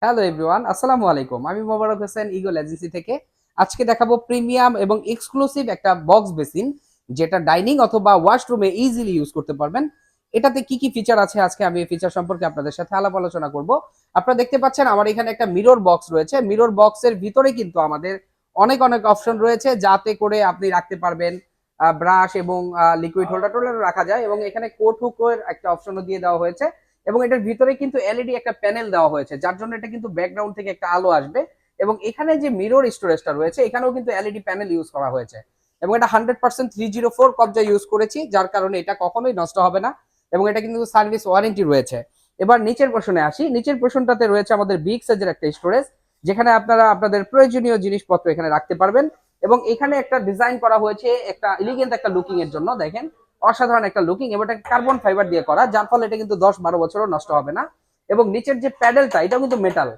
Hello everyone, আসসালামু আলাইকুম। আমি মোবারক হোসেন, ইগল এজেন্সি থেকে। আজকে দেখাবো প্রিমিয়াম এবং এক্সক্লুসিভ একটা বক্স বেসিন, যেটা ডাইনিং অথবা ওয়াশরুমে ইজিলি ইউজ করতে পারবেন। এটাতে কি কি ফিচার আছে, আজকে আমি এই ফিচার সম্পর্কে আপনাদের সাথে আলাপ আলোচনা করব। আপনারা দেখতে পাচ্ছেন আমার এখানে একটা মিরর বক্স রয়েছে। মিরর বক্সের ভিতরে কিন্তু আমাদের অনেক অনেক অপশন রয়েছে, যাতে করে আপনি রাখতে পারবেন ব্রাশ এবং লিকুইড হোল্ডার টোল্ডার রাখা যায়, এবং এখানে কোট হুকের একটা অপশনও দিয়ে দেওয়া হয়েছে। এবং এটার ভিতরে কিন্তু এলইডি একটা প্যানেল দেওয়া হয়েছে, যার জন্য এটা কিন্তু ব্যাকগ্রাউন্ড থেকে একটা আলো আসবে। এবং এখানে যে মিরর স্টোরেজটা রয়েছে, এখানেও কিন্তু এলইডি প্যানেল ইউজ করা হয়েছে। এবং এটা 100% 304 কবজা ইউজ করেছি, যার কারণে এটা কখনোই নষ্ট হবে না। এবং এটা কিন্তু সার্ভিস ওয়ারেন্টি রয়েছে। এবার নিচের পোর্শনে আসি। নিচের পোর্শনটাতে রয়েছে আমাদের বিগ সাইজের একটা স্টোরেজ, যেখানে আপনারা আপনাদের প্রয়োজনীয় জিনিসপত্র এখানে রাখতে পারবেন। এবং এখানে একটা ডিজাইন করা হয়েছে একটা এলিগেন্ট একটা লুকিং এর জন্য, দেখেন অসাধারণ একটা লুকিং। এবং এটা কার্বন ফাইবার দিয়ে করা, যার ফলে এটা কিন্তু 10-12 বছরও নষ্ট হবে না। এবং নিচের যে প্যাডেলটা, এটাও কিন্তু মেটাল।